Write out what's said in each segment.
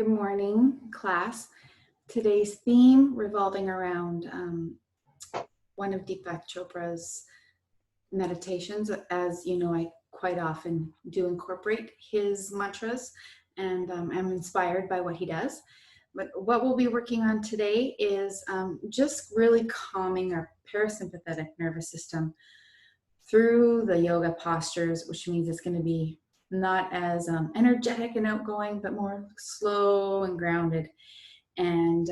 Good morning, class. Today's theme revolving around one of Deepak Chopra's meditations. As you know, I quite often do incorporate his mantras, and I'm inspired by what he does. But what we'll be working on today is just really calming our parasympathetic nervous system through the yoga postures, which means it's going to be not as energetic and outgoing, but more slow and grounded. And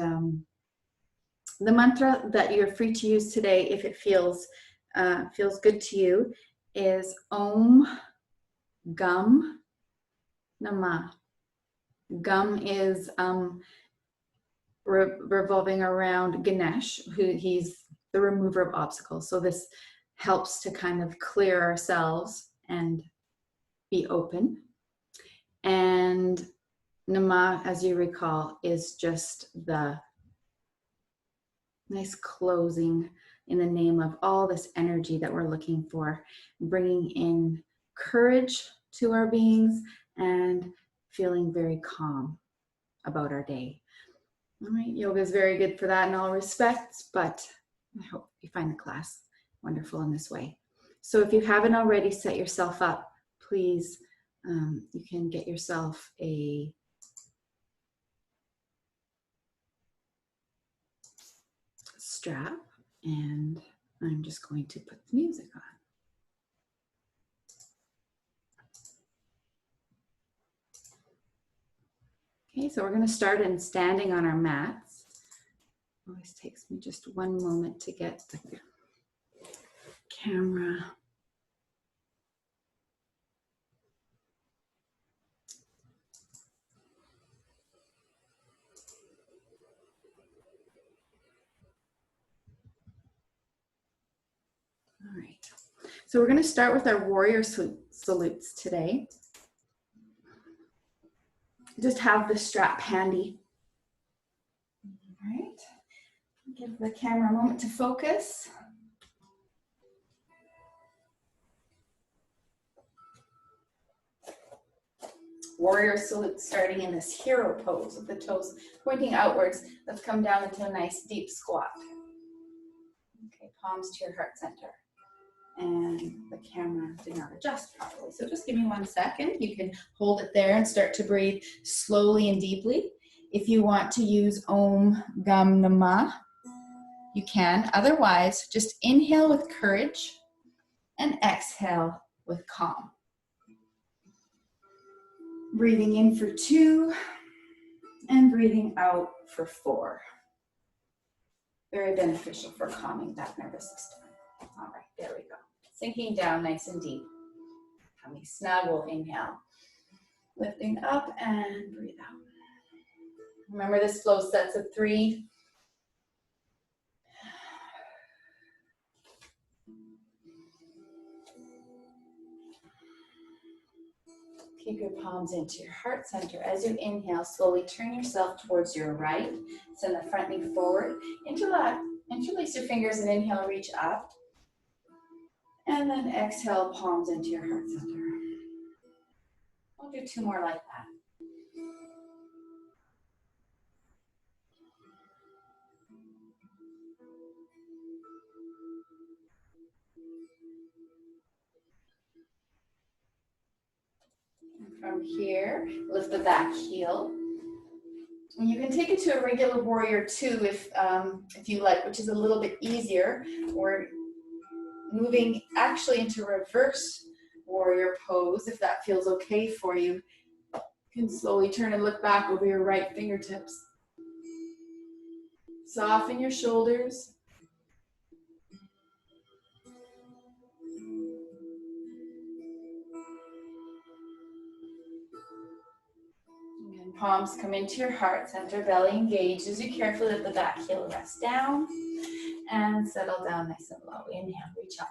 the mantra that you're free to use today, if it feels good to you, is Om Gum Namah. Gum is revolving around Ganesh, he's the remover of obstacles. So this helps to kind of clear ourselves and be open. And Nama, as you recall, is just the nice closing in the name of all this energy that we're looking for, bringing in courage to our beings and feeling very calm about our day. All right, yoga is very good for that in all respects, but I hope you find the class wonderful in this way. So if you haven't already set yourself up, please, you can get yourself a strap, and I'm just going to put the music on. Okay, so we're going to start in standing on our mats. Always takes me just one moment to get the camera. All right, so we're going to start with our warrior salutes today. Just have the strap handy. All right, give the camera a moment to focus. Warrior salute, starting in this hero pose with the toes pointing outwards. Let's come down into a nice deep squat. Okay, palms to your heart center. And the camera did not adjust properly. So just give me 1 second. You can hold it there and start to breathe slowly and deeply. If you want to use Om Gam Namah, you can. Otherwise, just inhale with courage and exhale with calm. Breathing in for 2 and breathing out for 4. Very beneficial for calming that nervous system. All right, there we go. Sinking down nice and deep. Coming snug, we'll inhale. Lifting up and breathe out. Remember, this flow sets of 3. Keep your palms into your heart center. As you inhale, slowly turn yourself towards your right. Send the front knee forward. Interlace your fingers and inhale, reach up. And then exhale, palms into your heart center. We'll do 2 more like that. And from here, lift the back heel. And you can take it to a regular warrior 2 if you like, which is a little bit easier. Or moving actually into reverse warrior pose, if that feels okay for you. You can slowly turn and look back over your right fingertips. Soften your shoulders. Again, palms come into your heart center, belly engaged. As you carefully let the back heel rest down and settle down nice and low. Inhale, reach up.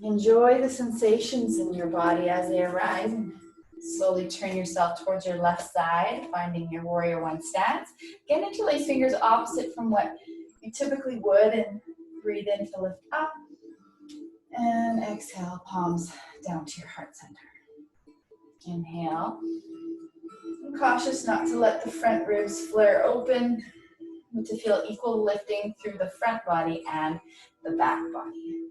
Enjoy the sensations in your body as they arise, and slowly turn yourself towards your left side, finding your warrior 1 stance. Again, interlace fingers opposite from what you typically would, and Breathe in to lift up. And exhale, palms down to your heart center. Inhale. I'm cautious not to let the front ribs flare open, but to feel equal lifting through the front body and the back body.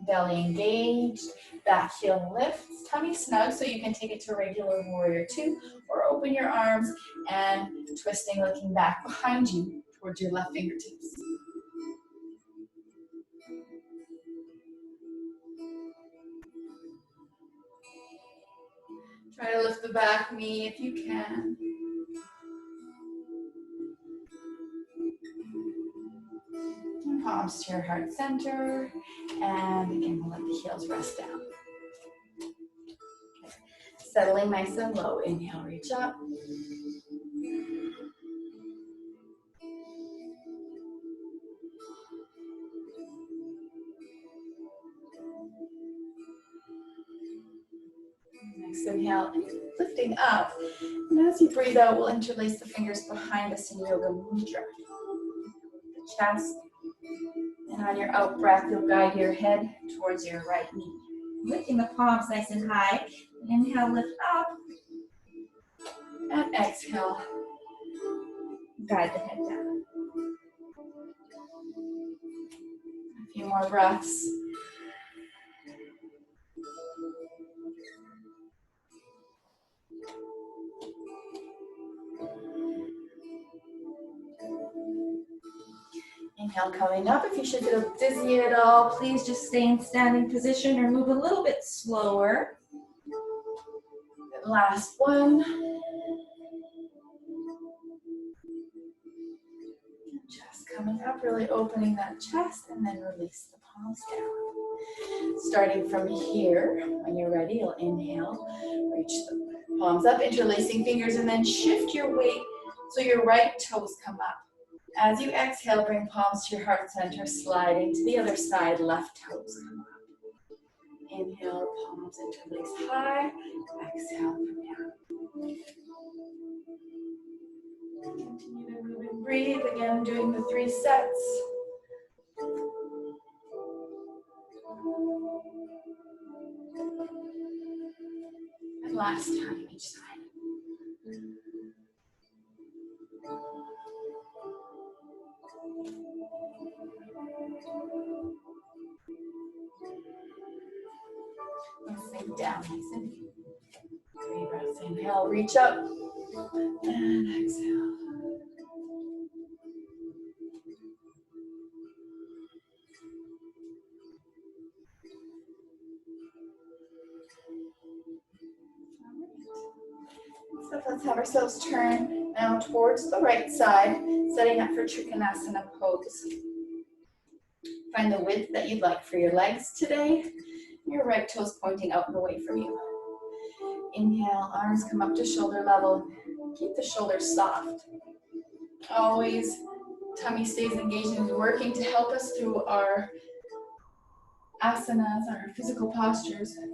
Belly engaged, back heel lifts, tummy snug so you can take it to regular warrior two, or open your arms and twisting, looking back behind you towards your left fingertips. Try to lift the back knee if you can. And palms to your heart center. And again, we'll let the heels rest down. Settling nice and low. Inhale, reach up. Next inhale, lifting up. And as you breathe out, we'll interlace the fingers behind us in Yoga Mudra. The chest. And on your out breath, you'll guide your head towards your right knee. Lifting the palms nice and high. Inhale, lift up. And exhale, guide the head down. A few more breaths. Inhale, coming up. If you should feel dizzy at all, please just stay in standing position or move a little bit slower. Last one. Chest coming up, really opening that chest, and then release the palms down. Starting from here, when you're ready, you'll inhale, reach the palms up, interlacing fingers, and then shift your weight so your right toes come up. As you exhale, bring palms to your heart center, sliding to the other side, left toes come up. Inhale, palms interlace high, exhale, come down. Continue to move and breathe, again doing the 3 sets. And last time each side. And sink down, nice and deep. 3 breaths. Inhale, reach up, and exhale. So let's have ourselves turn now towards the right side, setting up for Trikonasana pose. Find the width that you'd like for your legs today. Your right toes pointing out and away from you. Inhale, arms come up to shoulder level. Keep the shoulders soft. Always, tummy stays engaged and working to help us through our asanas, our physical postures. And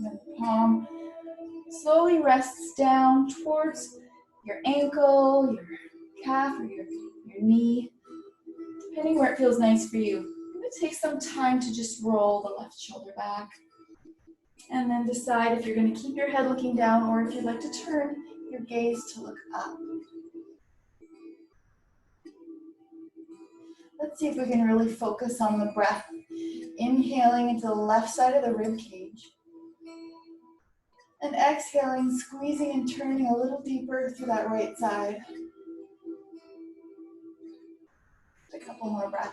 then the palm slowly rests down towards your ankle, your calf, or your knee, depending where it feels nice for you. I'm going to take some time to just roll the left shoulder back. And then decide if you're going to keep your head looking down or if you'd like to turn your gaze to look up. Let's see if we can really focus on the breath. Inhaling into the left side of the rib cage. And exhaling, squeezing and turning a little deeper through that right side. A couple more breaths.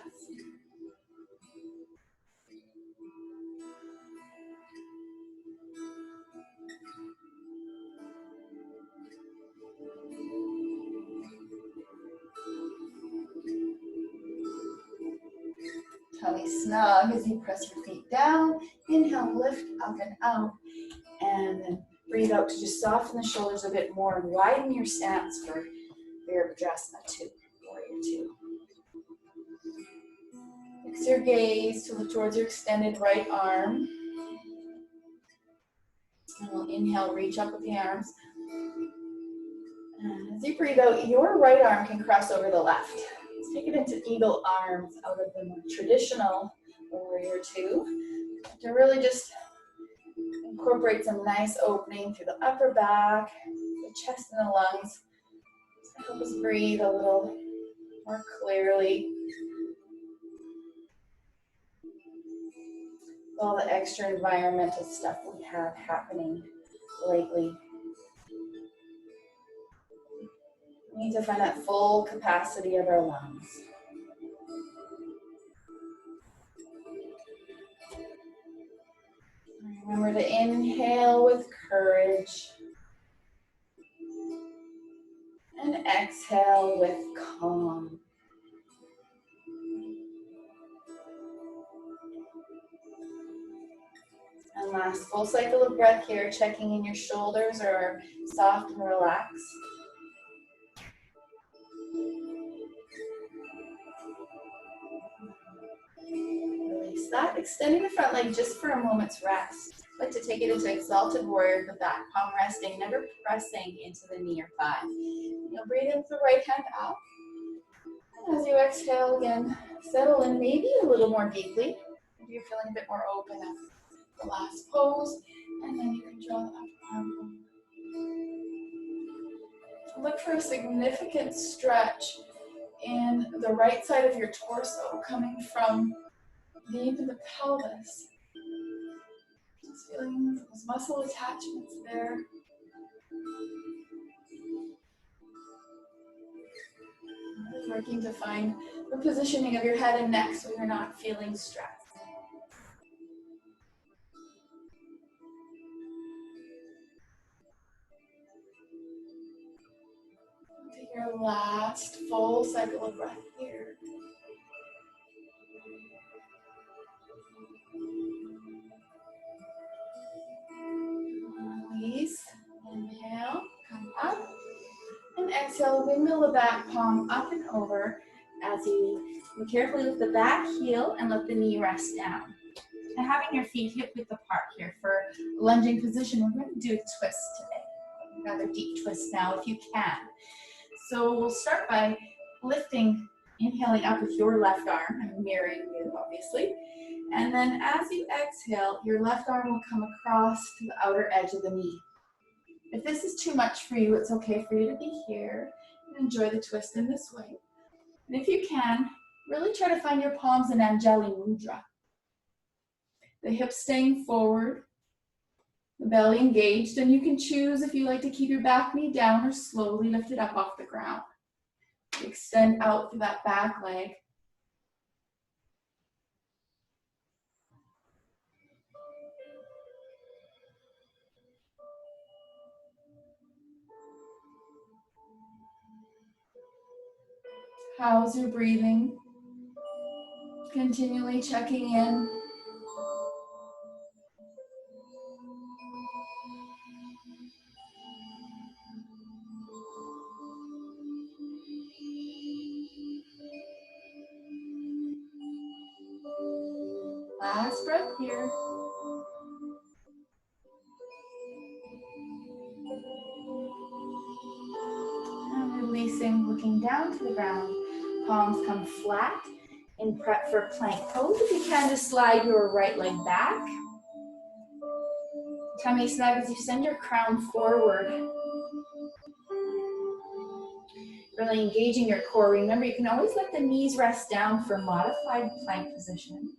Tummy snug as you press your feet down. Inhale, lift up and out. And then breathe out to just soften the shoulders a bit more and widen your stance for Virabhadrasana 2, Warrior 2. Fix your gaze to look towards your extended right arm. And we'll inhale, reach up with the arms. And as you breathe out, your right arm can cross over the left. Let's take it into eagle arms out of the more traditional warrior two. To really just incorporate some nice opening through the upper back, the chest and the lungs. Just help us breathe a little more clearly. All the extra environmental stuff we have happening lately. We need to find that full capacity of our lungs. Remember to inhale with courage and exhale with calm. And last full cycle of breath here, checking in your shoulders are soft and relaxed. Release that, extending the front leg just for a moment's rest. I'd like to take it into exalted warrior, the back palm resting, never pressing into the knee or thigh. You'll breathe in with the right hand out. And as you exhale again, settle in maybe a little more deeply. Maybe you're feeling a bit more open after the last pose. And then you can draw the upper arm over. Look for a significant stretch in the right side of your torso, coming from deep in the pelvis. Just feeling those muscle attachments there. Really working to find the positioning of your head and neck so you're not feeling stressed. Take your last full cycle of breath here. Release, inhale, come up, and exhale, windmill the back palm up and over as you carefully lift the back heel and let the knee rest down. And having your feet hip width apart here for lunging position, we're going to do a twist today. Another deep twist now if you can. So we'll start by lifting, inhaling up with your left arm. I'm mirroring you, obviously. And then as you exhale, your left arm will come across to the outer edge of the knee. If this is too much for you, it's okay for you to be here and enjoy the twist in this way. And if you can, really try to find your palms in Anjali Mudra. The hips staying forward, the belly engaged, and you can choose if you like to keep your back knee down or slowly lift it up off the ground. Extend out through that back leg. How's your breathing? Continually checking in. Last breath here. And releasing, looking down to the ground. Palms come flat in prep for plank pose. If you can, just slide your right leg back. Tummy snug as you send your crown forward. Really engaging your core. Remember, you can always let the knees rest down for modified plank position.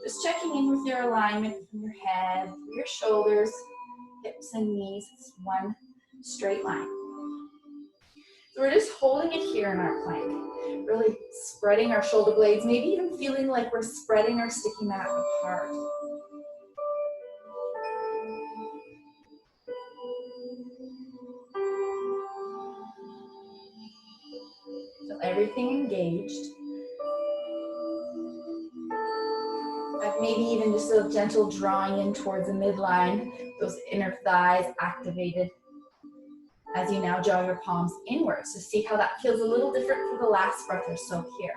Just checking in with your alignment from your head, your shoulders, hips and knees. It's one straight line. So we're just holding it here in our plank. Really spreading our shoulder blades, maybe even feeling like we're spreading our sticky mat apart. So everything engaged. Like maybe even just a gentle drawing in towards the midline, those inner thighs activated as you now draw your palms inwards to see how that feels a little different for the last breath or so here.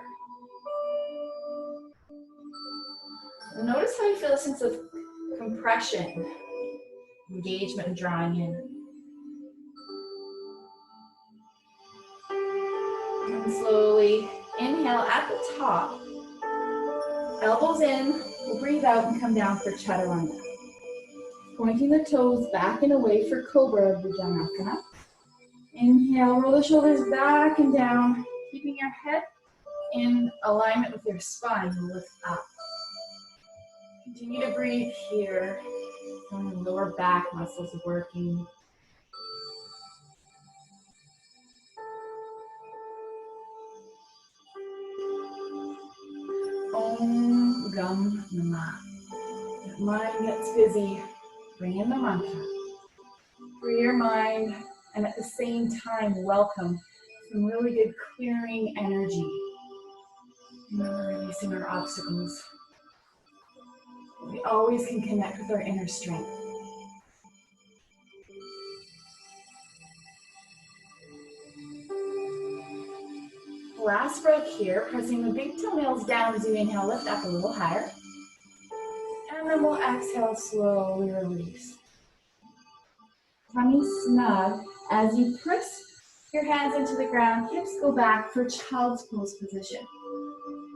Notice how you feel a sense of compression, engagement, and drawing in. And slowly inhale at the top. Elbows in. We'll breathe out and come down for chaturanga. Pointing the toes back and away for Cobra Bhujangasana. Inhale, roll the shoulders back and down, keeping your head in alignment with your spine. Lift up. Continue to breathe here. Lower back muscles working. Om Gam Namah. If mind gets busy, bring in the mantra. Free your mind, and at the same time, welcome some really good clearing energy. Releasing our obstacles. We always can connect with our inner strength. Last breath here, pressing the big toenails down as you inhale, lift up a little higher. And then we'll exhale, slowly release. Tummy snug. As you press your hands into the ground, hips go back for child's pose position.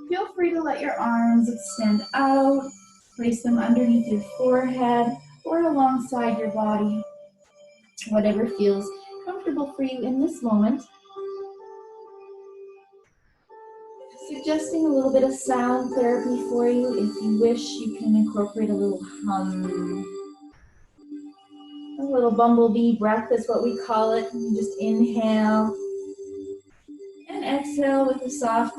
Feel free to let your arms extend out. Place them underneath your forehead or alongside your body. Whatever feels comfortable for you in this moment. Suggesting a little bit of sound therapy for you. If you wish, you can incorporate a little hum. A little bumblebee breath is what we call it. You just inhale and exhale with a soft.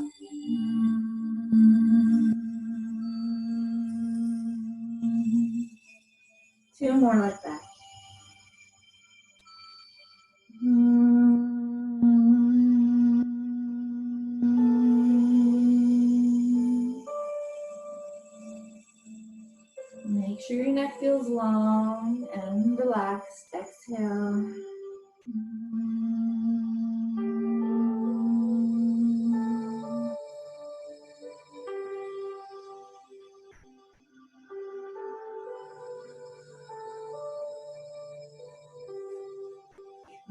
Two more like that. Make sure your neck feels long and relaxed. Exhale.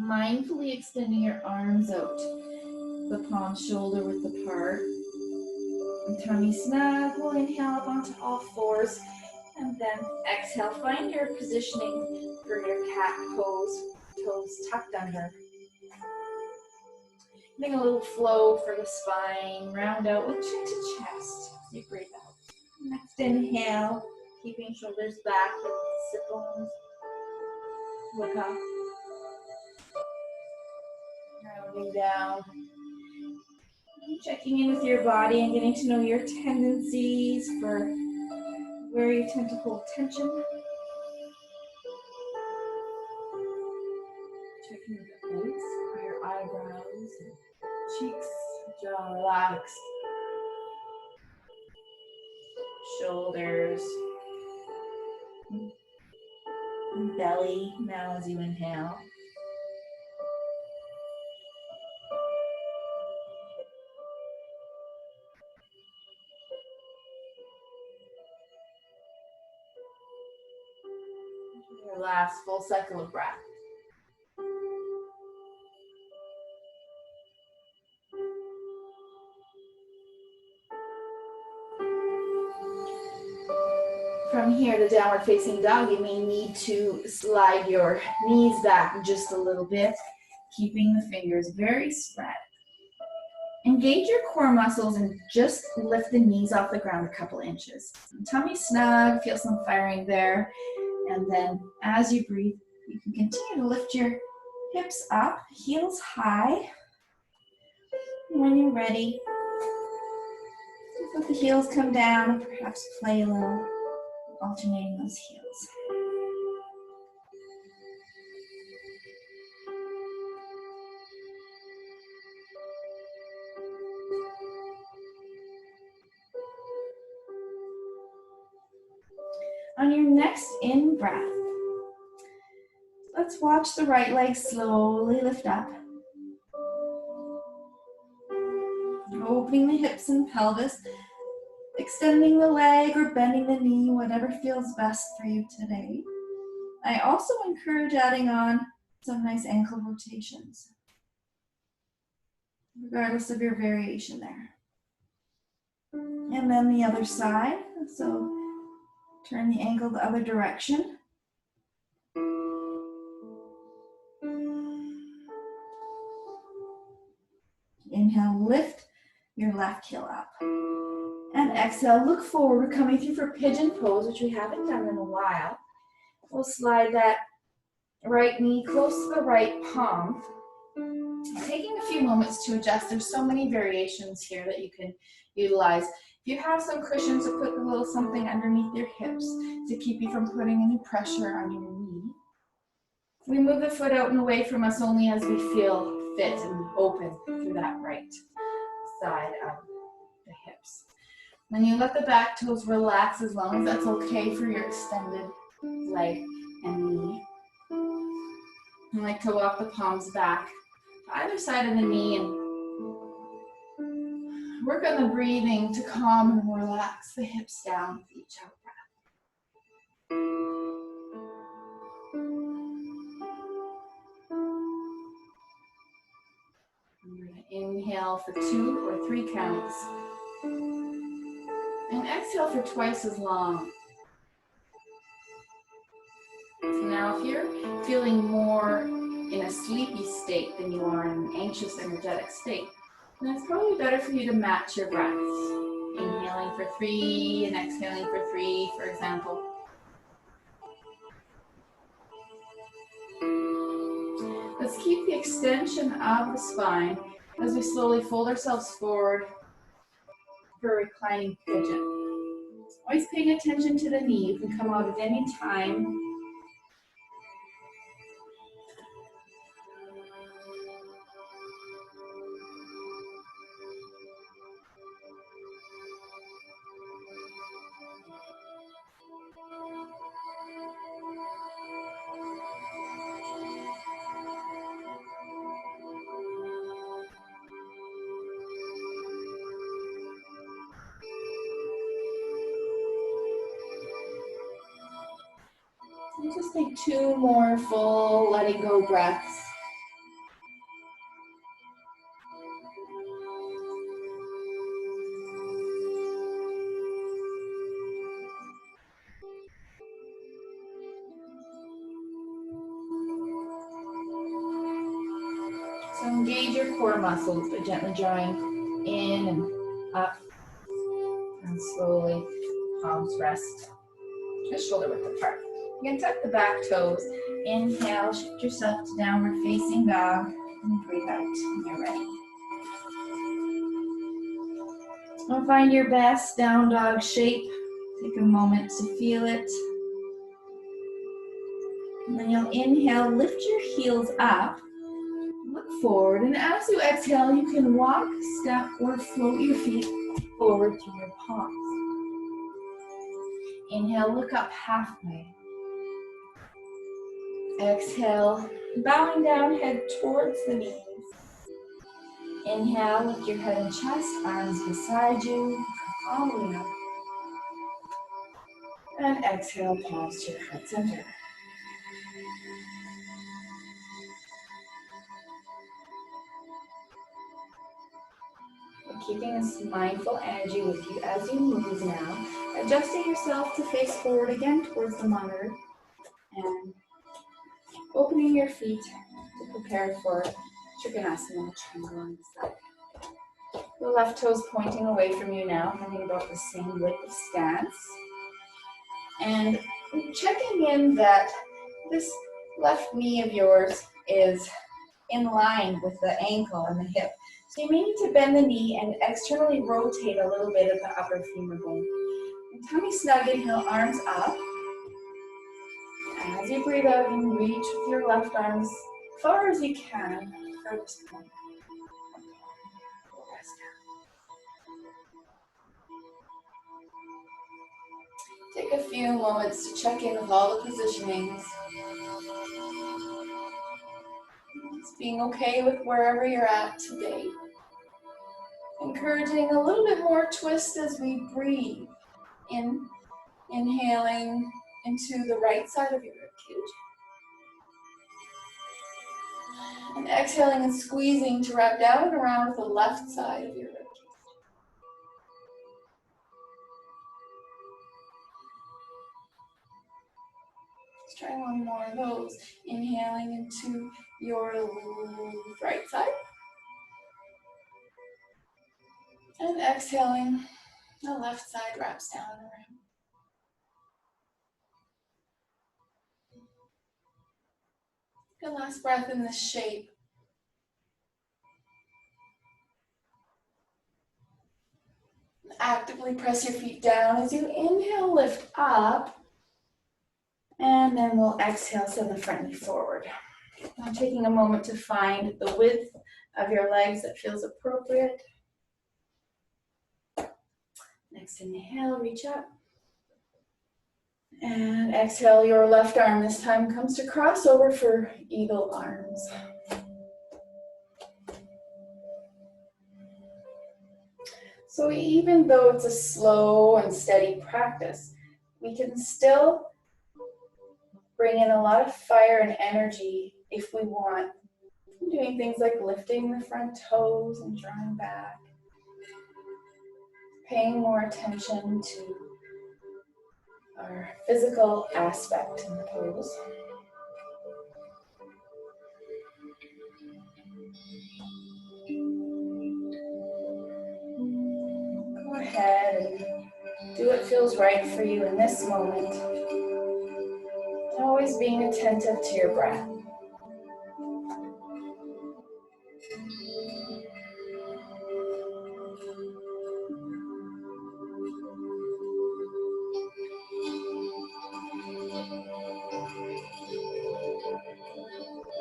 Mindfully extending your arms out. The palms shoulder width apart. And tummy snug. We'll inhale up onto all fours. And then exhale. Find your positioning for your cat pose. Toes tucked under. Getting a little flow for the spine. Round out with chin to chest. You breathe out. Next inhale. Keeping shoulders back. Sit bones. Look up. Rounding down. Checking in with your body and getting to know your tendencies for where you tend to hold tension. Checking with the face, your eyebrows, and cheeks, jaw relaxed. Shoulders. Belly now as you inhale. Your last full cycle of breath. From here to downward facing dog, you may need to slide your knees back just a little bit, keeping the fingers very spread. Engage your core muscles and just lift the knees off the ground a couple inches. Tummy snug, feel some firing there. And then as you breathe, you can continue to lift your hips up, heels high. And when you're ready, just let the heels come down and perhaps play a little, alternating those heels. On your next in-breath, let's watch the right leg slowly lift up. Opening the hips and pelvis, extending the leg or bending the knee, whatever feels best for you today. I also encourage adding on some nice ankle rotations. regardless of your variation there. And then the other side. So turn the ankle the other direction. Inhale, lift your left heel up. And exhale, look forward. We're coming through for pigeon pose, which we haven't done in a while. We'll slide that right knee close to the right palm. Taking a few moments to adjust. There's so many variations here that you can utilize. If you have some cushions, to put a little something underneath your hips to keep you from putting any pressure on your knee. We move the foot out and away from us only as we feel fit and open through that right side of the hips. Then you let the back toes relax as long as that's okay for your extended leg and knee. I like to walk the palms back to either side of the knee and work on the breathing to calm and relax the hips down with each out breath. We're going to inhale for 2 or 3 counts. And exhale for twice as long. So now if you're feeling more in a sleepy state than you are in an anxious, energetic state, then it's probably better for you to match your breaths. Inhaling for 3 and exhaling for 3, for example. Let's keep the extension of the spine as we slowly fold ourselves forward for a reclining pigeon. Always paying attention to the knee. You can come out at any time. And just take 2 more full letting go breaths. So engage your core muscles by gently drawing in and up. And slowly, palms rest just shoulder width apart. You can tuck the back toes. Inhale, shift yourself to downward facing dog. And breathe out when you're ready. Now find your best down dog shape. Take a moment to feel it. And then you'll inhale, lift your heels up. Look forward, and as you exhale, you can walk, step, or float your feet forward to your palms. Inhale, look up halfway. Exhale, bowing down, head towards the knees. Inhale, lift your head and chest, arms beside you, all the way up. And exhale, pause to your heart center. Keeping this mindful energy with you as you move now, adjusting yourself to face forward again towards the monitor and opening your feet to prepare for Trikonasana, triangle on the side. The left toes pointing away from you now, having about the same width of stance. And checking in that this left knee of yours is in line with the ankle and the hip. So you may need to bend the knee and externally rotate a little bit of the upper femur bone. And tummy snug, inhale, arms up. As you breathe out, you reach with your left arm as far as you can for this point. Rest down. Take a few moments to check in with all the positionings. Just being okay with wherever you're at today. Encouraging a little bit more twist as we breathe. Inhaling into the right side of your ribcage. And exhaling and squeezing to wrap down and around with the left side of your rib. Let's try one more of those. Inhaling into your right side. And exhaling, the left side wraps down and around. Good last breath in this shape. Actively press your feet down as you inhale, lift up. And then we'll exhale, send the front knee forward. I'm taking a moment to find the width of your legs that feels appropriate. Next inhale, reach up. And exhale, your left arm this time comes to cross over for eagle arms. So even though it's a slow and steady practice, we can still bring in a lot of fire and energy if we want. Doing things like lifting the front toes and drawing back. Paying more attention to our physical aspect in the pose. Go ahead and do what feels right for you in this moment. Always being attentive to your breath.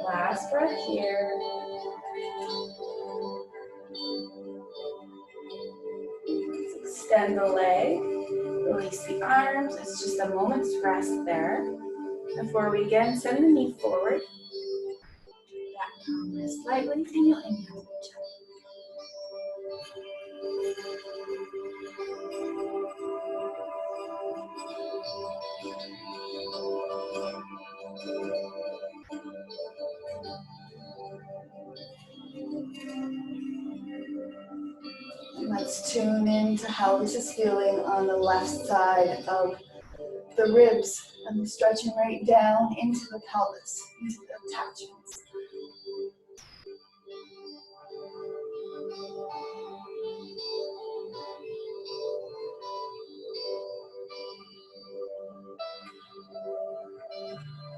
Last breath here. Let's extend the leg, release the arms. It's just a moment's rest there. Before we again send the knee forward. Back down this slightly, and you'll inhale, reach up. And let's tune into how this is feeling on the left side of the ribs, and stretching right down into the pelvis, into the attachments.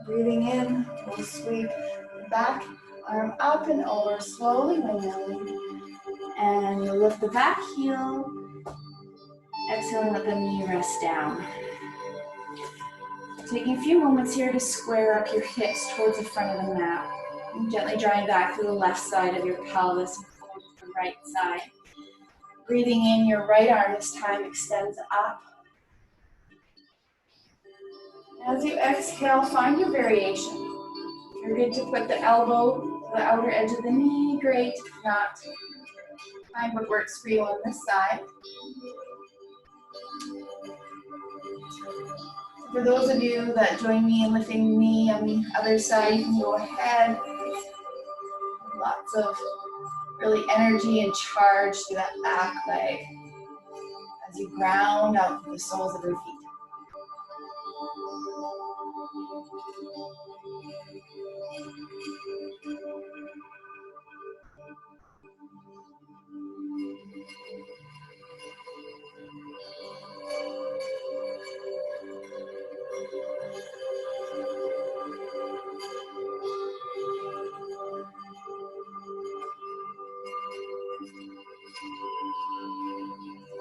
Breathing in, we'll sweep back, arm up and over, slowly windmilling. And you'll lift the back heel, exhaling, let the knee rest down. Taking a few moments here to square up your hips towards the front of the mat. And gently drawing back to the left side of your pelvis and forward to the right side. Breathing in, your right arm this time extends up. As you exhale, find your variation. If you're good to put the elbow to the outer edge of the knee, great. If not, find what works for you on this side. For those of you that join me in lifting the knee on the other side, you can go ahead. Lots of really energy and charge to that back leg as you ground out through the soles of your feet.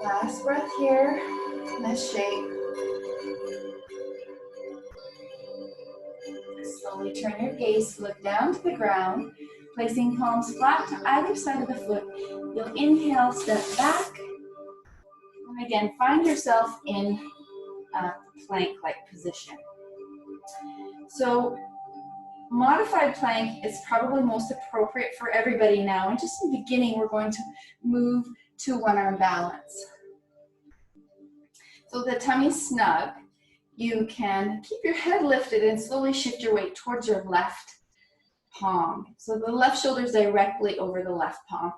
Last breath here in this shape. Slowly turn your gaze, look down to the ground, placing palms flat to either side of the foot. You'll inhale, step back, and again, find yourself in a plank-like position. So, modified plank is probably most appropriate for everybody now, and just in the beginning, we're going to move to one-arm balance. So the tummy's snug. You can keep your head lifted and slowly shift your weight towards your left palm. So the left shoulder is directly over the left palm.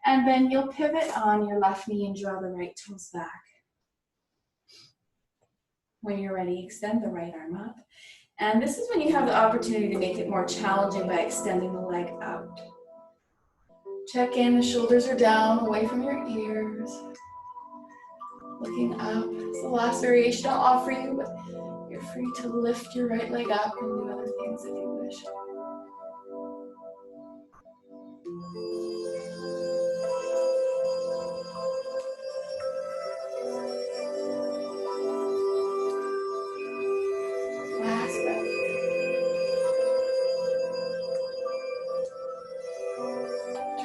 And then you'll pivot on your left knee and draw the right toes back. When you're ready, extend the right arm up. And this is when you have the opportunity to make it more challenging by extending the leg out. Check in, the shoulders are down, away from your ears. Looking up. It's the last variation I'll offer you, but you're free to lift your right leg up and do other things if you wish. Last breath.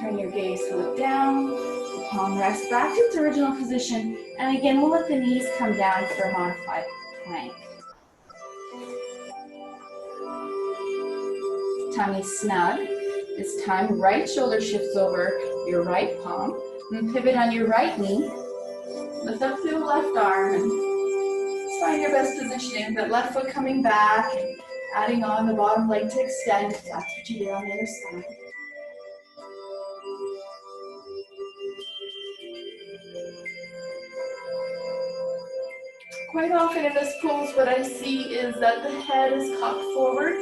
Turn your gaze to look down. The palm rests back to its original position. And again, we'll let the knees come down for a modified plank. Tummy snug. This time, right shoulder shifts over your right palm. And pivot on your right knee. Lift up through the left arm. And find your best positioning. That left foot coming back. And adding on the bottom leg to extend. If that's what you did on the other side. Quite often in this pose, what I see is that the head is cocked forward.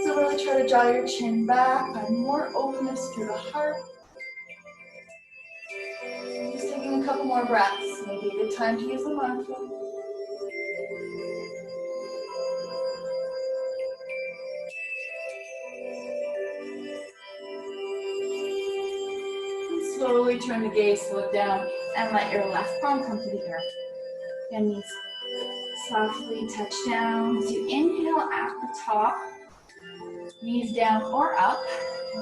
So really try to draw your chin back, find more openness through the heart. Just taking a couple more breaths. Maybe a good time to use the mantra. And slowly turn the gaze to look down and let your left palm come to the earth. Again, knees softly touch down. As you inhale at the top, knees down or up.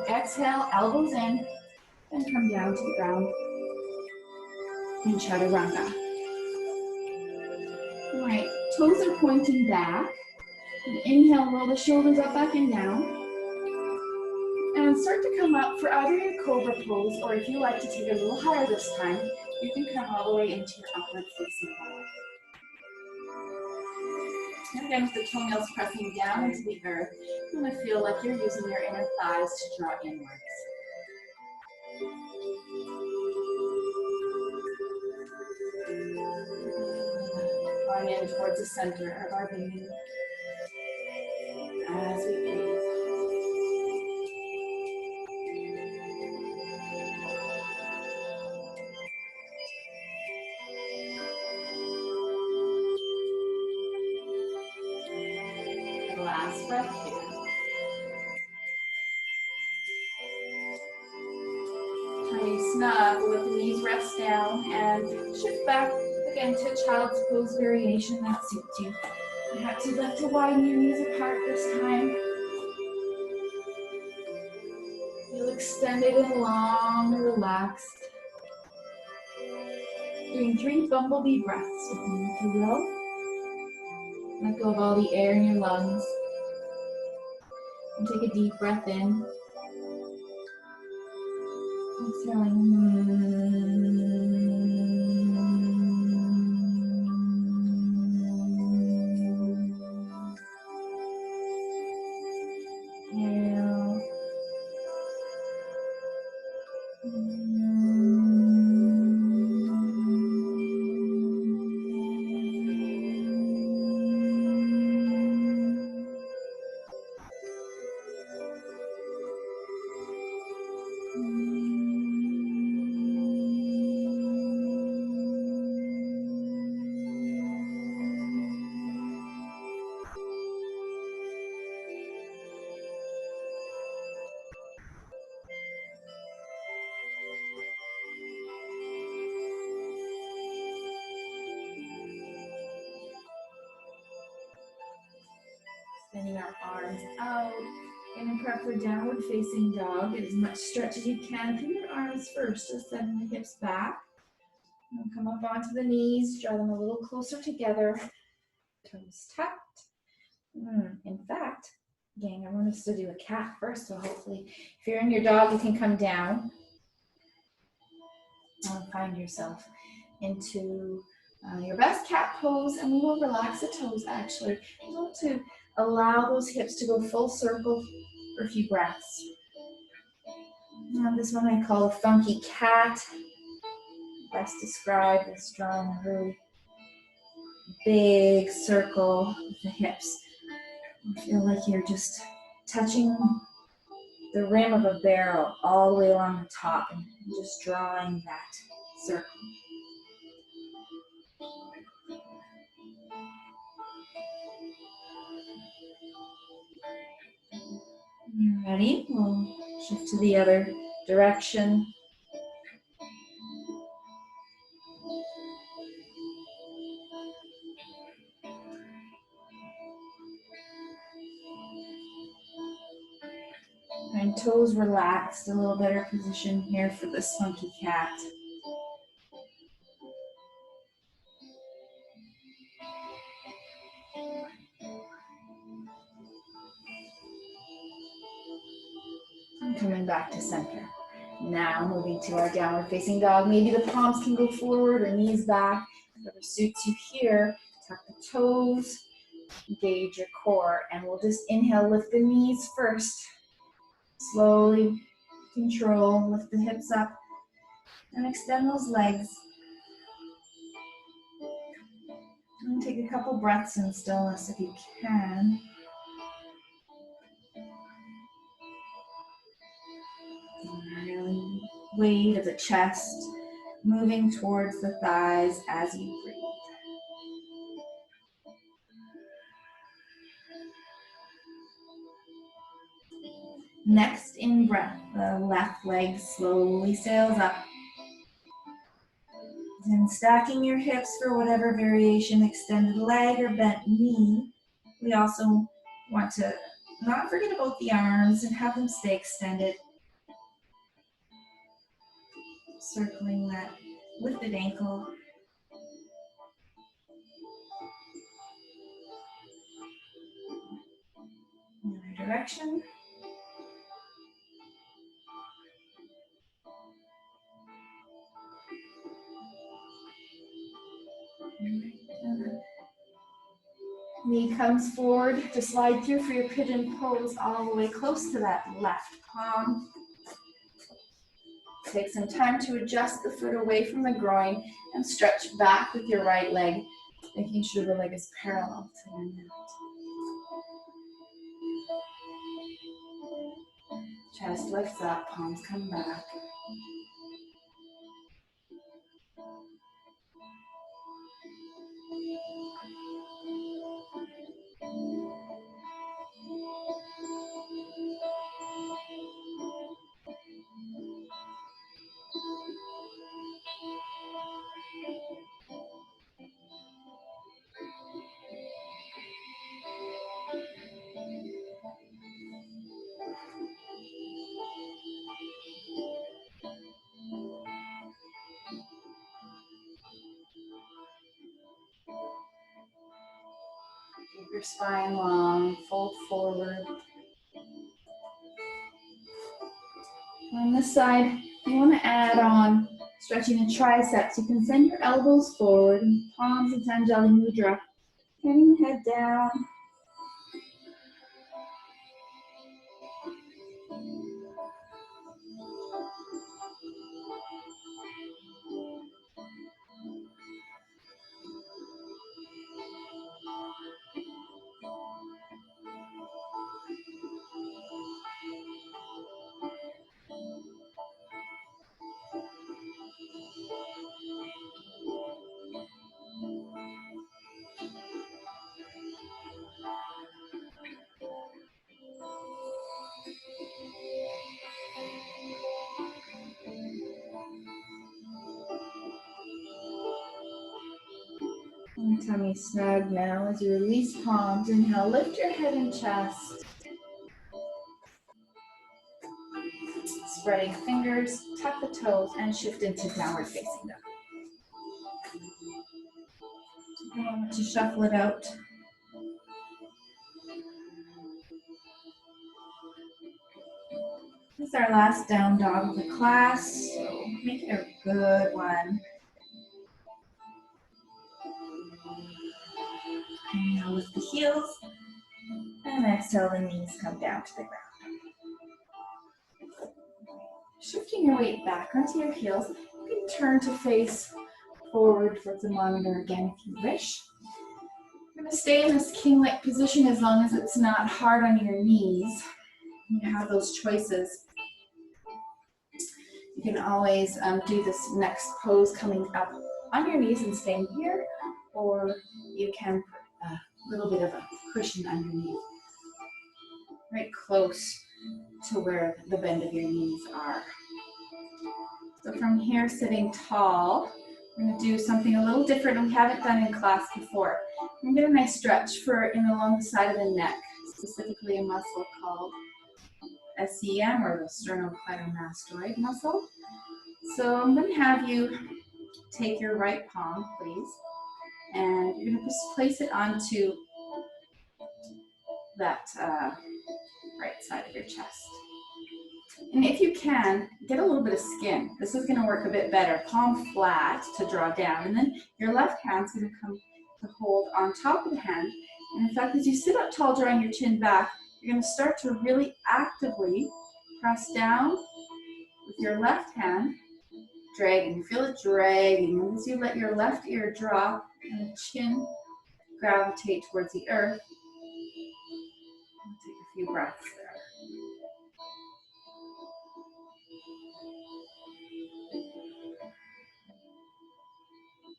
Exhale, elbows in, and come down to the ground. And chaturanga. All right, toes are pointing back. And inhale, roll the shoulders up, back, and down. And start to come up for either your cobra pose, or if you like to take it a little higher this time, you can come all the way into your upward facing dog. And again, with the toenails pressing down into the earth, you want to feel like you're using your inner thighs to draw inwards. Drawing in towards the center of our being as we breathe. Last breath here. Tummy snug, let the knees rest down and shift back again to child's pose variation that suits you. Perhaps you'd like to widen your knees apart this time. Feel extended and long and relaxed. Doing 3 bumblebee breaths with me, if you will. Let go of all the air in your lungs. And take a deep breath in. Exhaling. Inhale. Extending our arms out. And prep for downward facing dog. Get as much stretch as you can through your arms first. Just send the hips back. And come up onto the knees. Draw them a little closer together. Toes tucked. In fact, gang, I want us to do a cat first. So hopefully, if you're in your dog, you can come down. And find yourself into your best cat pose. And we will relax the toes actually. You want to allow those hips to go full circle for a few breaths. Now this one I call a funky cat. Best described as drawing a really big circle with the hips. You feel like you're just touching the rim of a barrel all the way along the top and just drawing that circle. When you're ready, we'll shift to the other direction. And toes relaxed, a little better position here for this funky cat. And coming back to center. Now moving to our downward facing dog. Maybe the palms can go forward or knees back. Whatever suits you here. Tuck the toes, engage your core, and we'll just inhale, lift the knees first. Slowly control, lift the hips up and extend those legs. And take a couple breaths in stillness if you can. Really weight of the chest moving towards the thighs as you breathe. Next, in breath, the left leg slowly sails up. And stacking your hips for whatever variation, extended leg or bent knee. We also want to not forget about the arms and have them stay extended. Circling that lifted ankle. Other direction. Knee comes forward to slide through for your pigeon pose all the way close to that left palm. Take some time to adjust the foot away from the groin and stretch back with your right leg, making sure the leg is parallel to your mat. Chest lifts up, palms come back. Keep your spine long, fold forward. On this side, you want to add on stretching the triceps. You can send your elbows forward, palms into Anjali Mudra. Getting the head down. And tummy snug now as you release palms. Inhale, lift your head and chest. Spreading fingers, tuck the toes, and shift into downward facing dog. Take a moment to shuffle it out. This is our last down dog of the class, so make it a good one. Inhale, lift the heels, and exhale, the knees come down to the ground. Shifting your weight back onto your heels, you can turn to face forward towards the monitor again if you wish. You're going to stay in this king-like position as long as it's not hard on your knees. You have those choices. You can always do this next pose coming up on your knees and staying here, or you can put a little bit of a cushion underneath, right close to where the bend of your knees are. So from here, sitting tall, we're going to do something a little different we haven't done in class before. We're going to get a nice stretch along the side of the neck, specifically a muscle called SEM, or the sternocleidomastoid muscle. So I'm going to have you take your right palm, please, and you're going to just place it onto that right side of your chest. And if you can, get a little bit of skin. This is going to work a bit better. Palm flat to draw down, and then your left hand's going to come to hold on top of the hand. And in fact, as you sit up tall, drawing your chin back, you're going to start to really actively press down with your left hand, dragging. Feel it dragging. And as you let your left ear drop and the chin gravitate towards the earth, take a few breaths there.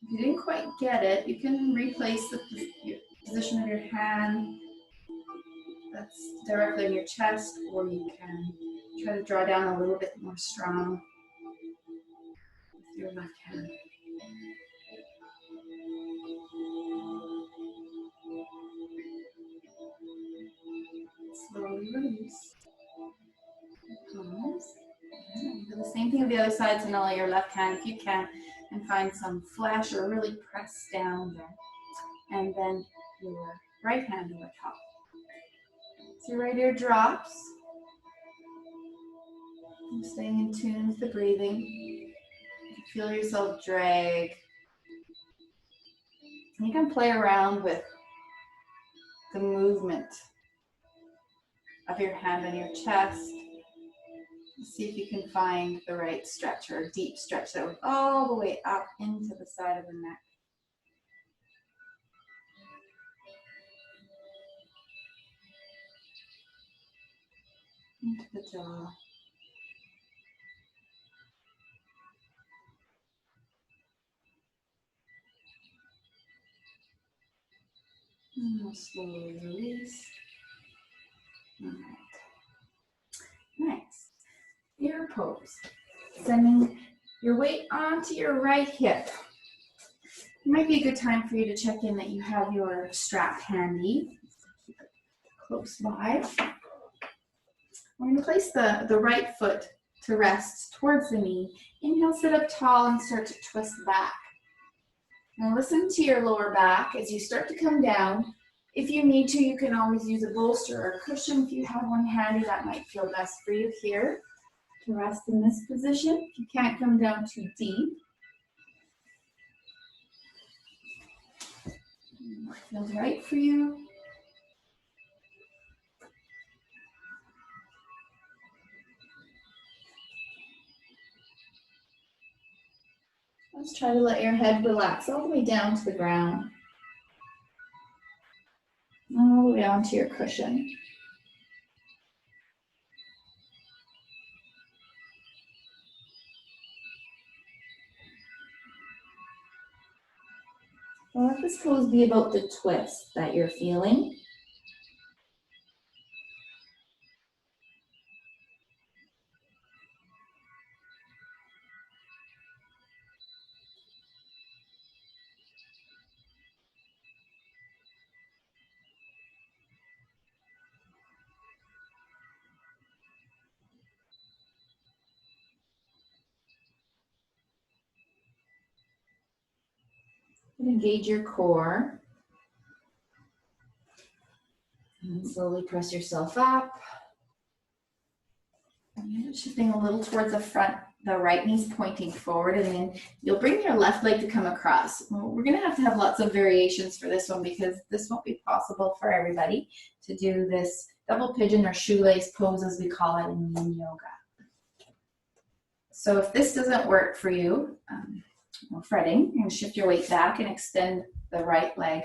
If you didn't quite get it, you can replace the position of your hand that's directly in your chest, or you can try to draw down a little bit more strong with your left hand. Slowly release. Pause. Do the same thing with the other side, so now let your left hand, if you can, and find some flesh or really press down there. And then your right hand over top. So your right ear drops. I'm staying in tune with the breathing. Feel yourself drag. You can play around with the movement of your hand on your chest. See if you can find the right stretch, or a deep stretch that goes all the way up into the side of the neck. Into the jaw. And we'll slowly release. All right. Nice. Your pose. Sending your weight onto your right hip. It might be a good time for you to check in that you have your strap handy. Keep it close by. We're going to place the right foot to rest towards the knee. Inhale, sit up tall and start to twist back. Now listen to your lower back as you start to come down. If you need to, you can always use a bolster or a cushion. If you have one handy, that might feel best for you here to rest in this position. If you can't come down too deep. What feels right for you. Let's try to let your head relax all the way down to the ground. All the way onto your cushion. Well, let this pose be about the twist that you're feeling. Engage your core. And slowly press yourself up. And shifting a little towards the front, the right knee's pointing forward, and then you'll bring your left leg to come across. We're going to have lots of variations for this one because this won't be possible for everybody to do this double pigeon or shoelace pose, as we call it in yin yoga. So if this doesn't work for you, or fretting, you're going to shift your weight back and extend the right leg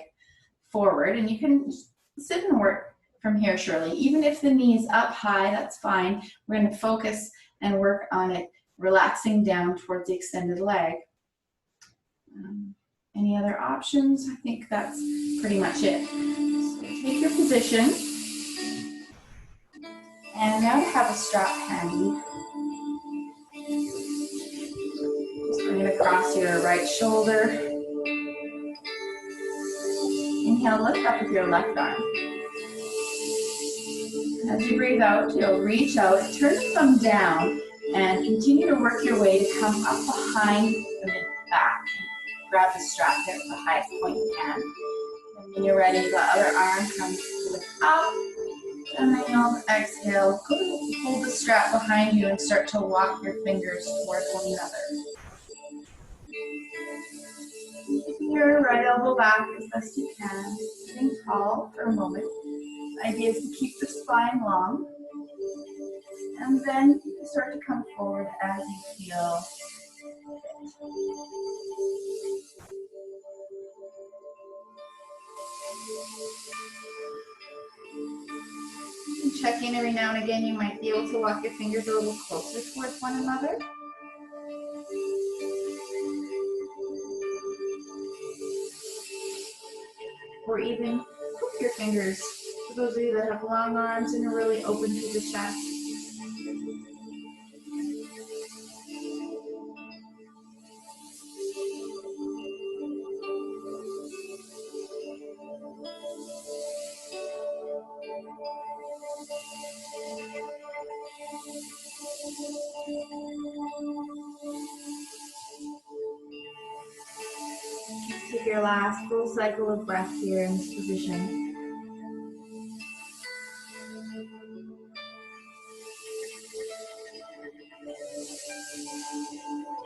forward. And you can sit and work from here, Shirley. Even if the knee is up high, that's fine. We're going to focus and work on it, relaxing down towards the extended leg. Any other options? I think that's pretty much it. So take your position. And now to have a strap handy, just bring it across your right shoulder. Inhale, lift up with your left arm. As you breathe out, you'll reach out, turn the thumb down, and continue to work your way to come up behind the mid-back. Grab the strap there at the highest point you can. And when you're ready, the other arm comes to lift up. And then you'll exhale, hold the strap behind you and start to walk your fingers towards one another. Keeping your right elbow back as best you can, sitting tall for a moment. The idea is to keep the spine long. And then start to come forward as you feel fit. You can check in every now and again. You might be able to walk your fingers a little closer towards one another. Or even hook your fingers, for those of you that have long arms and are really open to the chest. Take your last full cycle of breath here in this position.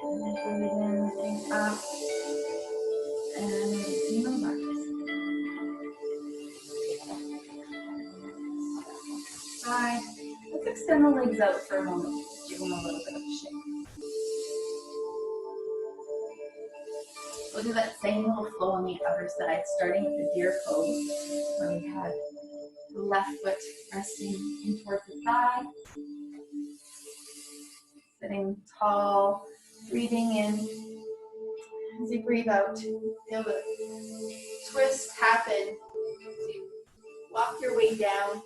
And breathe in, lifting up, and releasing the legs. Side. Let's extend the legs out for a moment, give them a little bit of a shake. We'll do that same little flow on the other side, starting with the deer pose, where we had the left foot resting in towards the thigh. Sitting tall, breathing in. As you breathe out, feel the twist happen. As you walk your way down,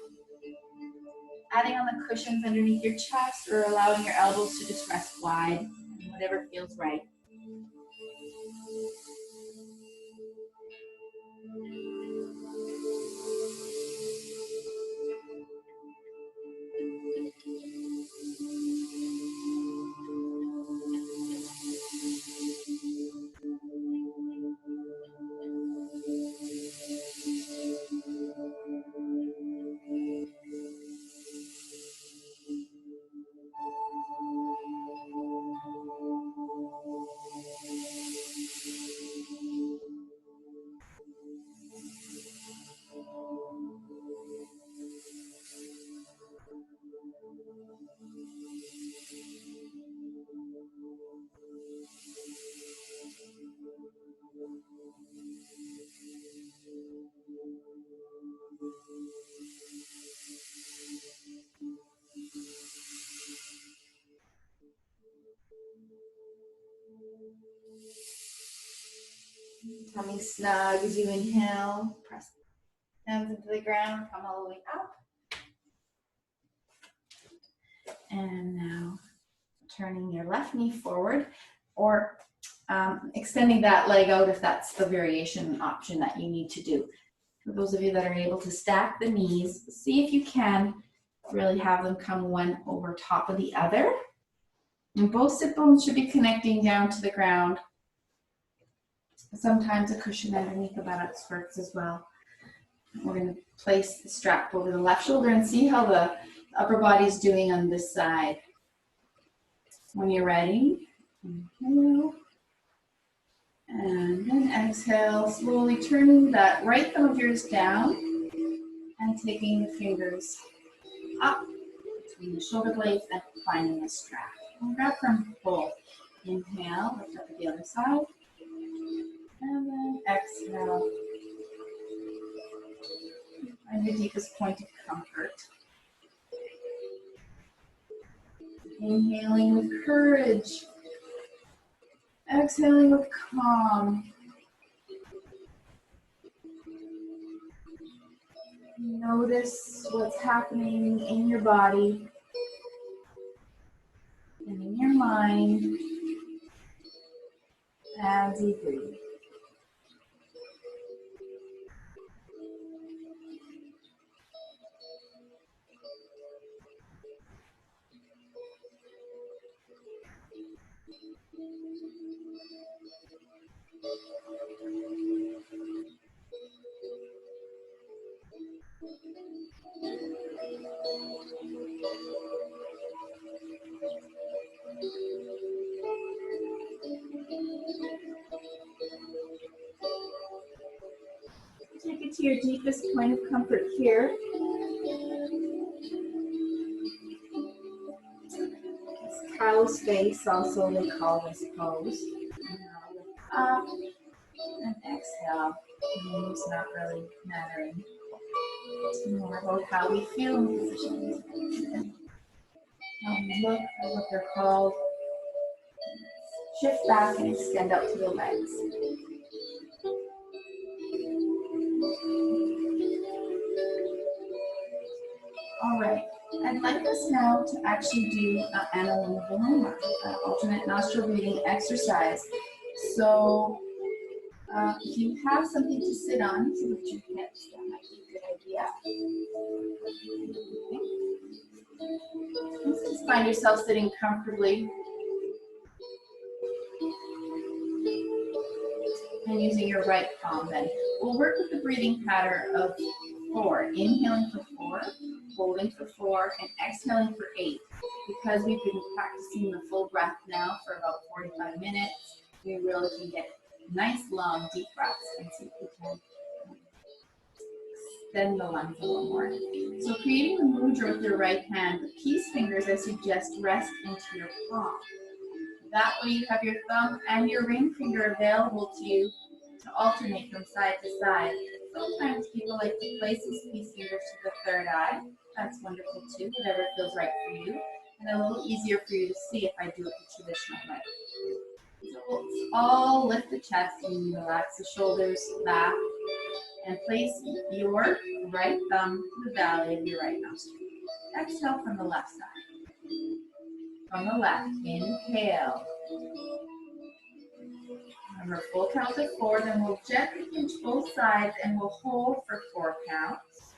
adding on the cushions underneath your chest or allowing your elbows to just rest wide, whatever feels right. Tummy snug as you inhale, press hands into the ground, come all the way up. And now turning your left knee forward or extending that leg out if that's the variation option that you need to do. For those of you that are able to stack the knees, see if you can really have them come one over top of the other. And both sit bones should be connecting down to the ground. Sometimes a cushion underneath the buttocks works as well. We're going to place the strap over the left shoulder and see how the upper body is doing on this side. When you're ready, inhale. And then exhale, slowly turning that right thumb of yours down and taking the fingers up between the shoulder blades and finding the strap. And grab from both. Inhale, lift up at the other side. And then exhale. Find your deepest point of comfort. Inhaling with courage. Exhaling with calm. Notice what's happening in your body and in your mind as you breathe. Take it to your deepest point of comfort here. This cow's face, also they call this pose. Now lift up and exhale. Name's not really mattering. It's more about how we feel in positions. How we look or what they're called. Shift back and extend out to the legs. All right, I'd like us now to actually do an Anuloma Viloma, alternate nostril breathing exercise. So if you have something to sit on, so that your hips, that might be a good idea. Okay. Just find yourself sitting comfortably and using your right palm then. We'll work with the breathing pattern of 4, inhaling for 4, holding for 4, and exhaling for 8. Because we've been practicing the full breath now for about 45 minutes, we really can get nice, long, deep breaths and see if we can extend the lungs a little more. So creating the mudra with your right hand, the peace fingers, I suggest, rest into your palm. That way you have your thumb and your ring finger available to you to alternate from side to side. Sometimes people like to place these peace fingers to the third eye. That's wonderful too, whatever feels right for you. And a little easier for you to see if I do it the traditional way. So we'll all lift the chest and relax the shoulders back and place your right thumb to the valley of your right nostril. Exhale from the left side. From the left, inhale. Remember, full count of 4, then we'll gently pinch both sides and we'll hold for 4 counts.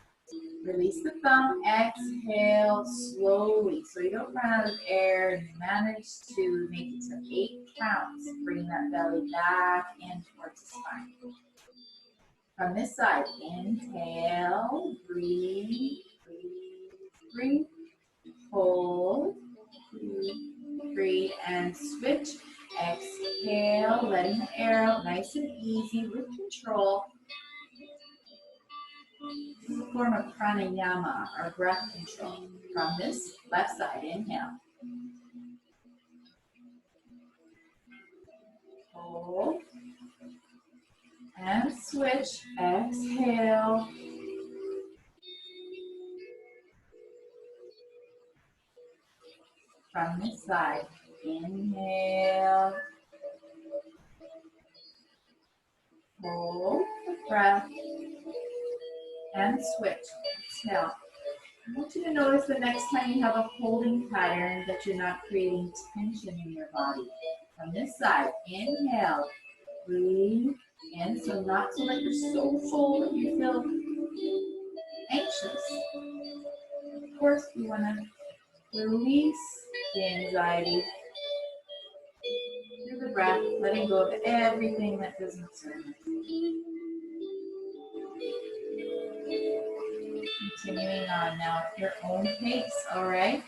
Release the thumb, exhale slowly so you don't run out of air and you manage to make it to 8 counts. Bring that belly back in towards the spine. From this side, inhale, breathe, breathe, breathe, hold, breathe, and switch. Exhale, letting the air out nice and easy with control. This is a form of pranayama, or breath control. From this left side, inhale. Hold. And switch. Exhale. From this side, inhale. Hold the breath. And switch. Exhale. I want you to notice the next time you have a holding pattern that you're not creating tension in your body. From this side, inhale, breathe in, so not so that you're so full that you feel anxious. Of course, you want to release the anxiety through the breath, letting go of everything that doesn't serve you. Continuing on now at your own pace, all right?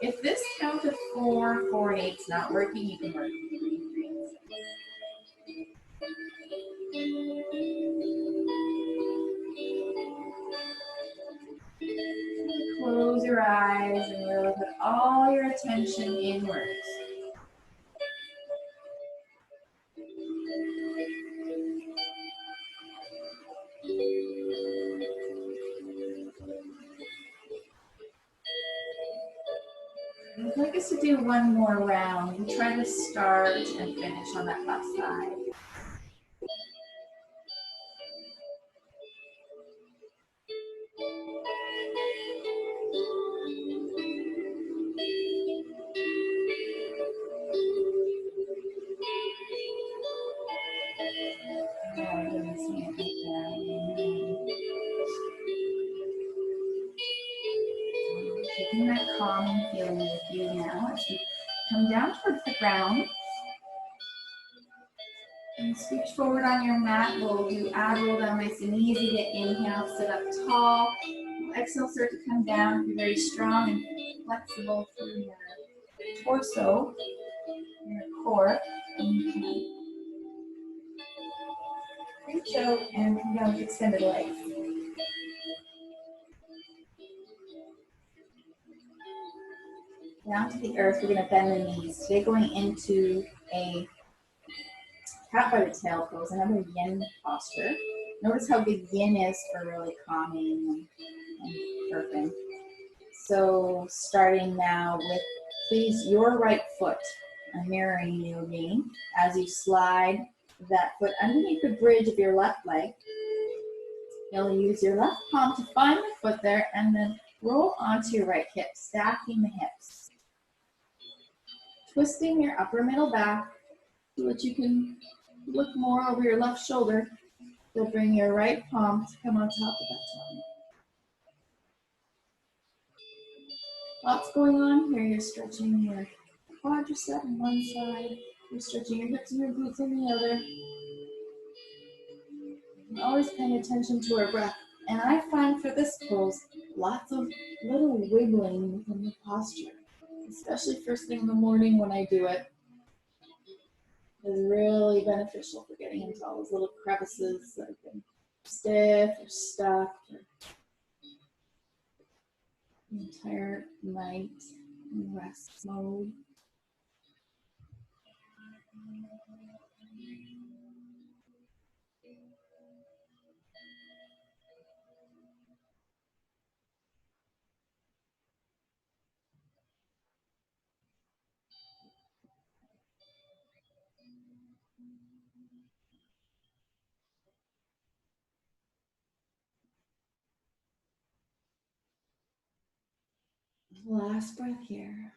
If this count of 4, 4, and 8 is not working, you can work with 3, 3, and 6. Close your eyes and really put all your attention inwards. I'd like us to do one more round. We try to start and finish on that left side. Oh, goodness me. Taking that calming feeling with you now as you come down towards the ground. And scooch forward on your mat. We'll do ab roll down nice and easy. Get inhale, sit up tall. Exhale, start to come down. Be very strong and flexible through your torso, your core. And you can reach out and come down with extended legs. Down to the earth, we're going to bend the knees. Today going into a cat by the tail pose, another yin posture. Notice how big yin is for really calming and perfect. So starting now with, please, your right foot, mirroring you again, as you slide that foot underneath the bridge of your left leg. You'll use your left palm to find the foot there and then roll onto your right hip, stacking the hips. Twisting your upper middle back so that you can look more over your left shoulder. You'll bring your right palm to come on top of that tongue. Lots going on here. You're stretching your quadricep on one side. You're stretching your hips and your glutes on the other. We're always paying attention to our breath. And I find for this pose, lots of little wiggling within the posture, especially first thing in the morning when I do it. Is really beneficial for getting into all those little crevices that have been stiff or stuck or the entire night in rest mode. Last breath here.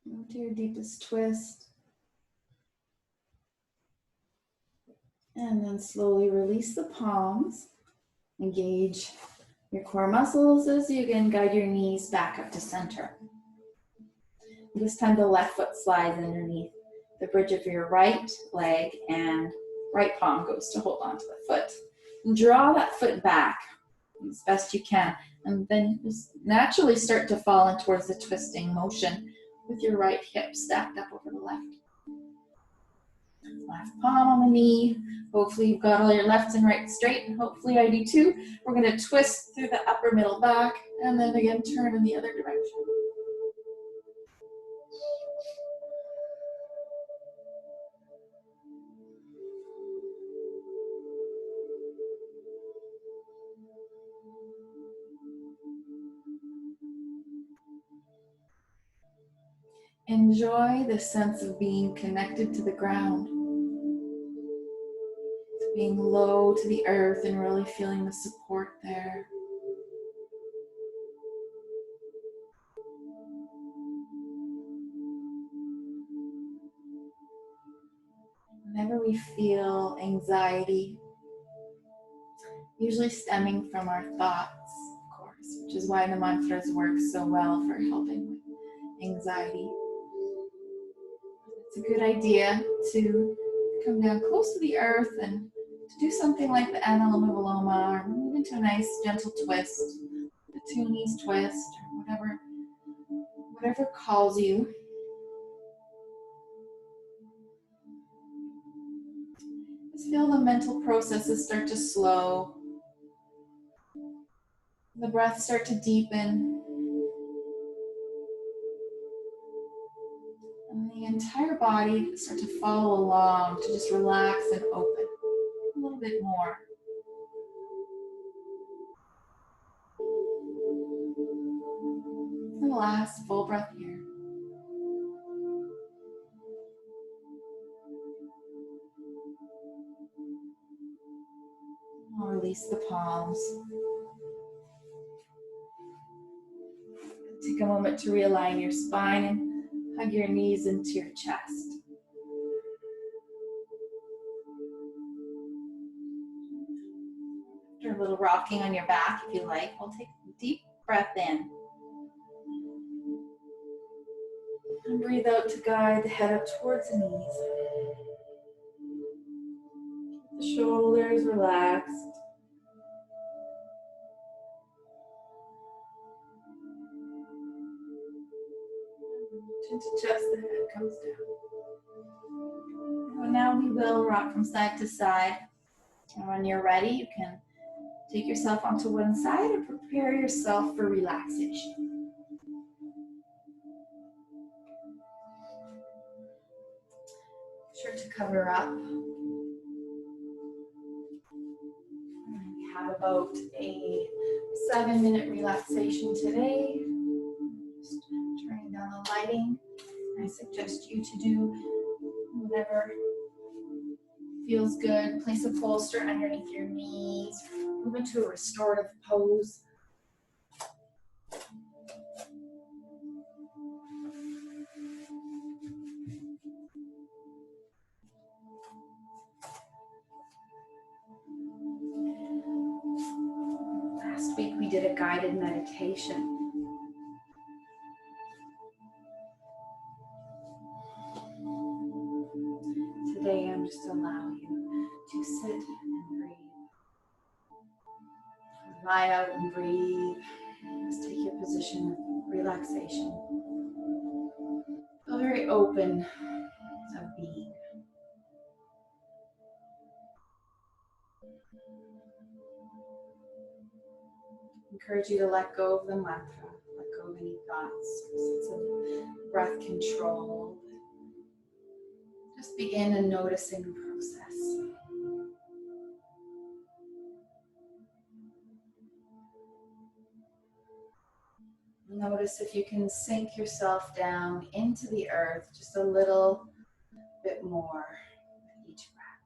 Go to your deepest twist. And then slowly release the palms. Engage your core muscles as you again guide your knees back up to center. This time the left foot slides underneath the bridge of your right leg and right palm goes to hold onto the foot. And draw that foot back as best you can. And then just naturally start to fall in towards the twisting motion with your right hip stacked up over the left. Left palm on the knee. Hopefully you've got all your lefts and rights straight, and hopefully I do too. We're going to twist through the upper middle back, and then again turn in the other direction. Enjoy the sense of being connected to the ground. Being low to the earth and really feeling the support there. Whenever we feel anxiety, usually stemming from our thoughts, of course, which is why the mantras work so well for helping with anxiety. It's a good idea to come down close to the earth and to do something like the Anuloma Viloma, or move into a nice gentle twist, the Tunis twist, or whatever calls you. Just feel the mental processes start to slow. The breath start to deepen. And the entire body start to follow along, to just relax and open a little bit more. And last full breath here. I'll release the palms. Take a moment to realign your spine and hug your knees into your chest. After a little rocking on your back, if you like, we'll take a deep breath in. And breathe out to guide the head up towards the knees. The shoulders relaxed. Chin to chest, the head comes down. And now we will rock from side to side. And when you're ready, you can take yourself onto one side and prepare yourself for relaxation. Sure to cover up. We have about a 7-minute relaxation today. Just turning down the lighting. I suggest you to do whatever feels good. Place a bolster underneath your knees. Move into a restorative pose. Last week we did a guided meditation. Today I'm just allowing you to sit and breathe. Lie out and breathe. Just take your position of relaxation. Feel very open of being. Encourage you to let go of the mantra, let go of any thoughts, sense of breath control. Just begin a noticing process. Notice if you can sink yourself down into the earth just a little bit more with each breath.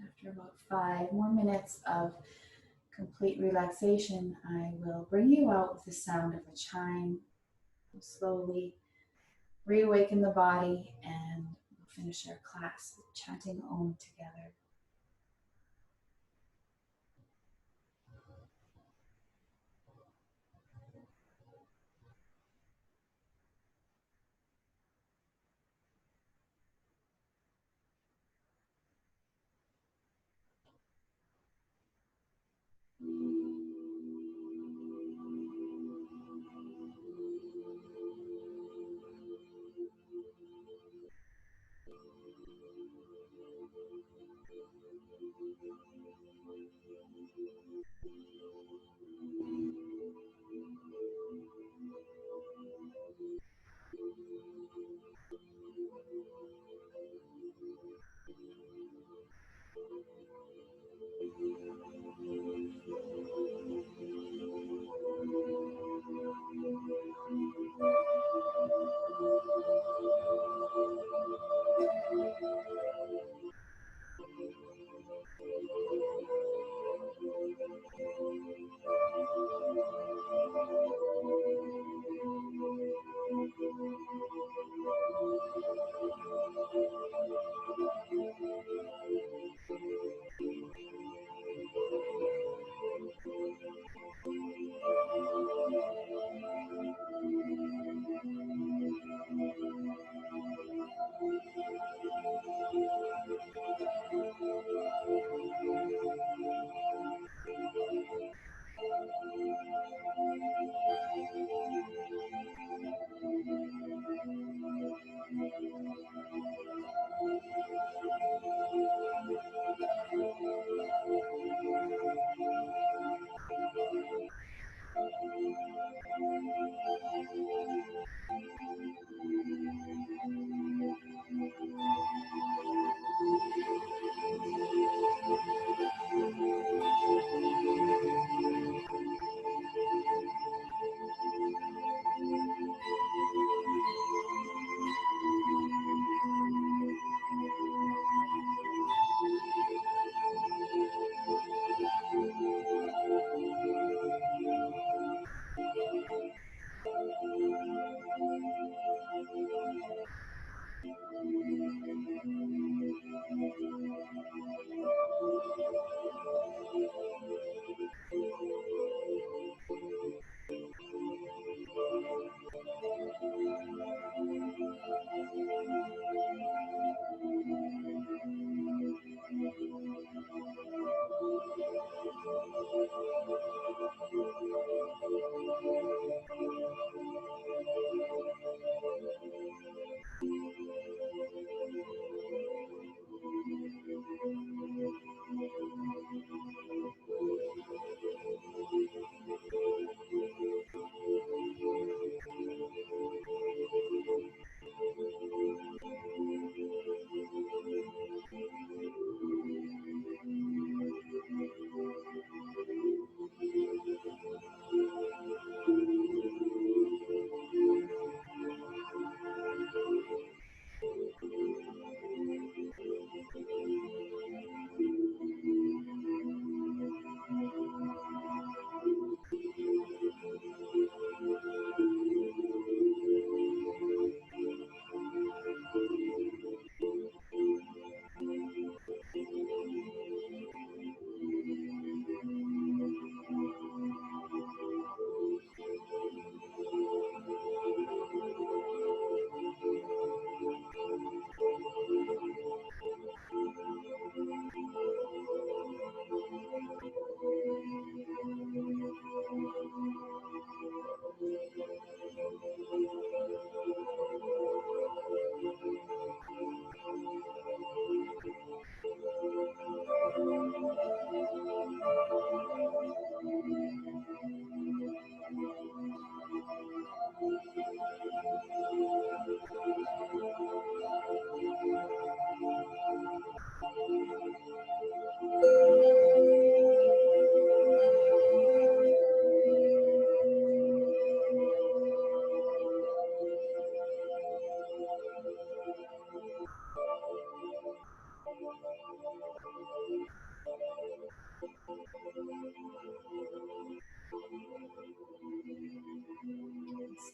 After about 5 more minutes of complete relaxation, I will bring you out with the sound of a chime. We'll slowly reawaken the body and we'll finish our class with chanting Om together.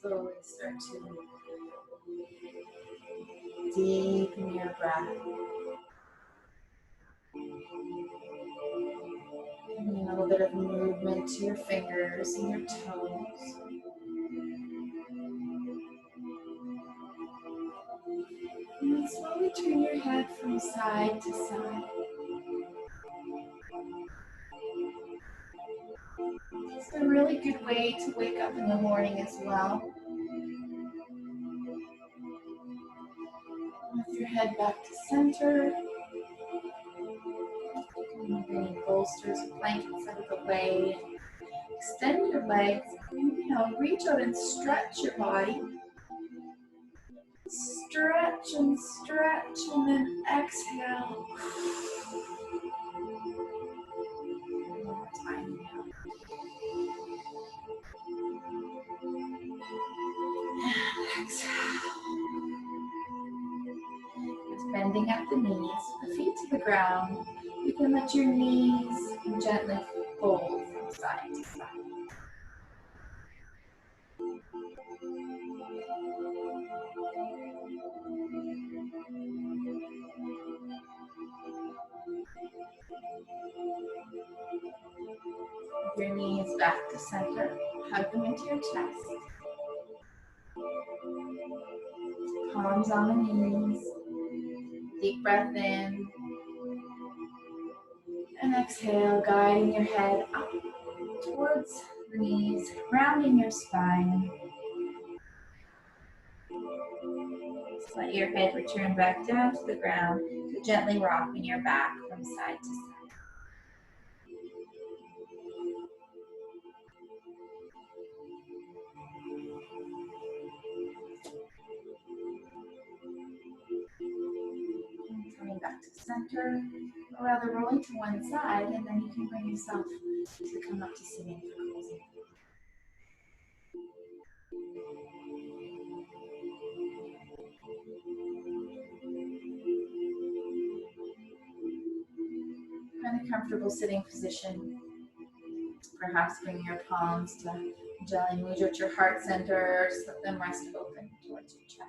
Slowly start to deepen your breath. Bringing a little bit of movement to your fingers and your toes. And then slowly turn your head from side to side. It's a really good way to wake up in the morning as well. With your head back to center. Move any bolsters or blankets out of the way. Extend your legs. Inhale, reach out and stretch your body. Stretch, and then exhale. One more time. Inhale. And exhale. Just bending at the knees, the feet to the ground. You can let your knees gently fold from side to side. With your knees back to center, hug them into your chest. Palms on the knees. Deep breath in. And exhale, guiding your head up towards the knees, rounding your spine. Just let your head return back down to the ground, so gently rocking your back from side to side. And coming back to center, or rather rolling to one side, and then you can bring yourself to come up to sitting for closing. Find a comfortable sitting position. Perhaps bring your palms to gently move at your heart center, just let them rest open towards your chest.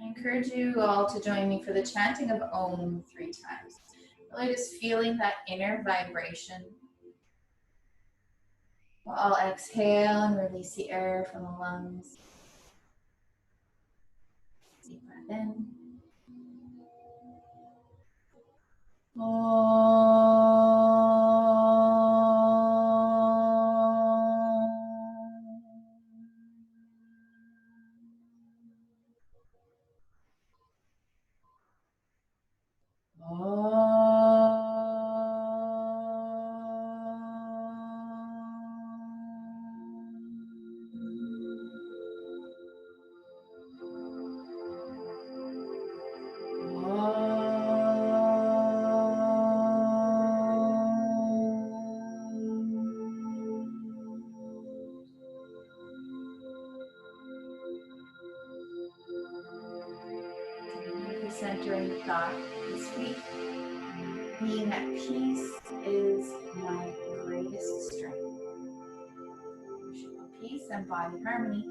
I encourage you all to join me for the chanting of Om 3 times. Really just feeling that inner vibration. We'll all exhale and release the air from the lungs. Deep breath in. Centering thought this week. Being at peace is my greatest strength. Emotional peace and body harmony.